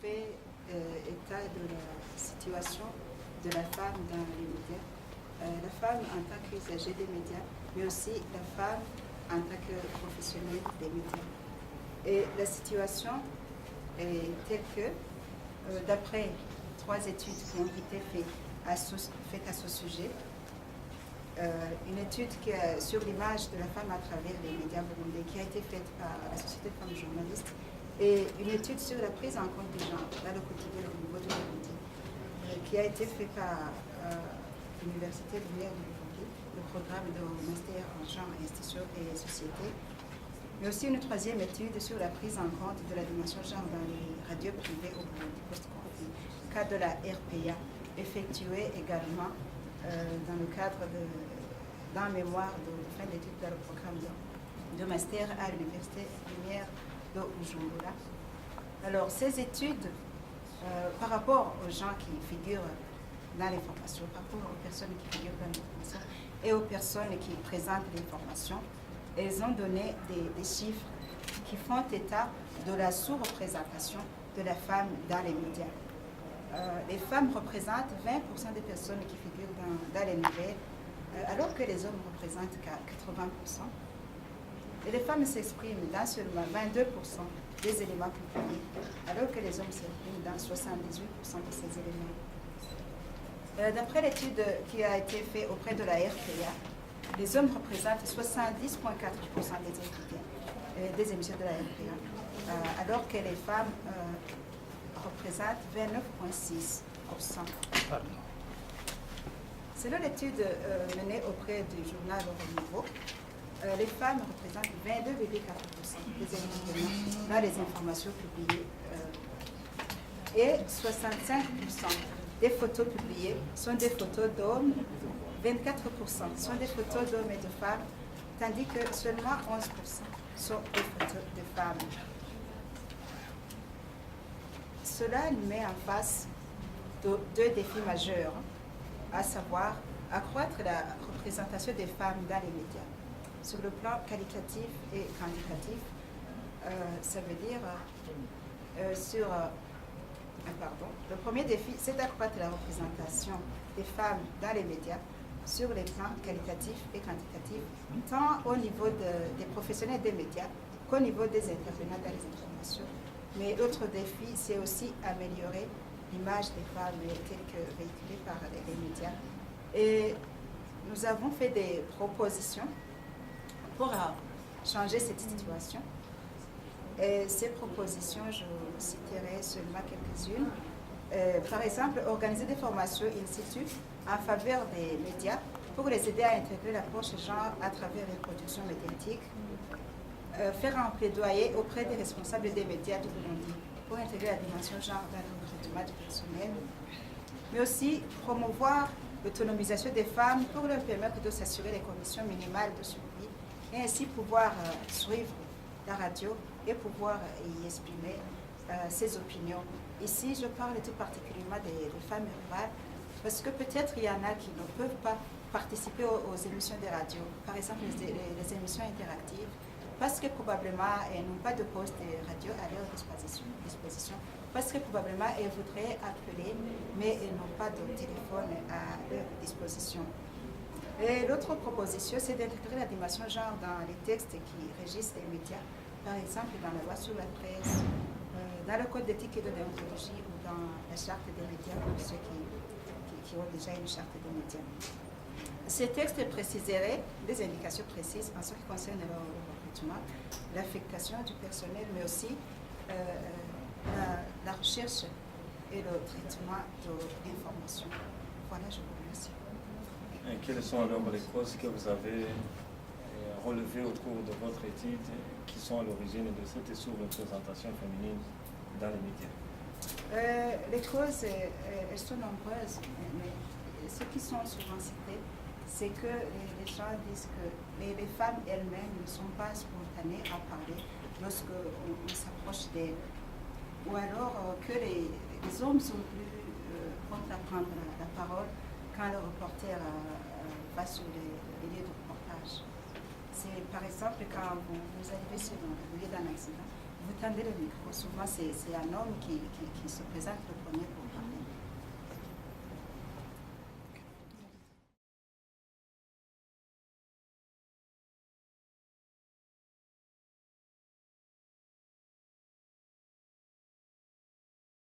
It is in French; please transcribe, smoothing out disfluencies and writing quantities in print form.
fait état de la situation de la femme dans les médias. La femme en tant qu'usager des médias, mais aussi la femme en tant que professionnelle des médias. Et la situation est telle que, d'après 3 études qui ont été faites à ce sujet, une étude sur l'image de la femme à travers les médias burundais qui a été faite par la Société de femmes journalistes, et une étude sur la prise en compte du genre dans le quotidien au niveau du Burundi, qui a été faite par l'Université de du Burundi, le programme de master en genre, institutions et société, mais aussi une 3e étude sur la prise en compte de la dimension genre dans les radios privées au Burundi post-conflit, cas de la RPA, effectuée également dans le cadre d'un mémoire de fin d'études dans le programme de master à l'Université Lumière de Bujumbura. Alors, ces études, par rapport aux gens qui figurent dans l'information, par rapport aux personnes qui figurent dans l'information et aux personnes qui présentent l'information, elles ont donné des chiffres qui font état de la sous-représentation de la femme dans les médias. Les femmes représentent 20% des personnes qui figurent dans les nouvelles, alors que les hommes représentent 80%. Et les femmes s'expriment dans seulement 22% des éléments publiés, alors que les hommes s'expriment dans 78% de ces éléments. D'après l'étude qui a été faite auprès de la RPA, les hommes représentent 70,4% des émissions de la RPA, alors que les femmes représentent 29,6%. Selon l'étude menée auprès du journal Au Renouveau, les femmes représentent 22,4% des émissions dans les informations publiées et 65% des photos publiées sont des photos d'hommes, 24% sont des photos d'hommes et de femmes, tandis que seulement 11% sont des photos de femmes. Cela nous met en face de 2 défis majeurs, à savoir accroître la représentation des femmes dans les médias. Sur le plan qualitatif et quantitatif, ça veut dire le premier défi, c'est d'accroître la représentation des femmes dans les médias sur les plans qualitatifs et quantitatifs, tant au niveau des professionnels des médias qu'au niveau des intervenants dans les informations. Mais l'autre défi, c'est aussi améliorer l'image des femmes telle que véhiculée par les médias. Et nous avons fait des propositions pour changer cette situation. Et ces propositions, je citerai seulement quelques-unes. Par exemple, organiser des formations in situ en faveur des médias pour les aider à intégrer l'approche genre à travers les productions médiatiques. Faire un plaidoyer auprès des responsables des médias du Burundi pour intégrer la dimension genre dans le recrutement du personnel. Mais aussi promouvoir l'autonomisation des femmes pour leur permettre de s'assurer les conditions minimales de survie et ainsi pouvoir suivre la radio et pouvoir y exprimer ses opinions. Ici, je parle tout particulièrement des femmes rurales parce que peut-être il y en a qui ne peuvent pas participer aux émissions de radio, par exemple les émissions interactives, parce que probablement elles n'ont pas de poste de radio à leur disposition, parce que probablement elles voudraient appeler, mais elles n'ont pas de téléphone à leur disposition. Et l'autre proposition, c'est d'intégrer la dimension genre dans les textes qui régissent les médias, par exemple dans la loi sur la presse, dans le code d'éthique et de déontologie ou dans la charte des médias pour ceux qui ont déjà une charte des médias. Ces textes préciseraient des indications précises en ce qui concerne le recrutement, l'affectation du personnel, mais aussi la recherche et le traitement de l'information. Voilà, je vous remercie. Et quelles sont alors les causes que vous avez relevées au cours de votre étude qui sont à l'origine de cette sous-représentation féminine dans les médias? Les causes, elles sont nombreuses, mais ce qui sont souvent citées, c'est que les gens disent que les femmes elles-mêmes ne sont pas spontanées à parler lorsqu'on s'approche d'elles. Ou alors que les hommes sont plus prompts à prendre la parole quand le reporter va sur les lieux de reportage. C'est par exemple quand vous arrivez sur le lieu d'un accident Vous tendez le micro. Souvent, c'est un homme qui se présente le premier pour parler.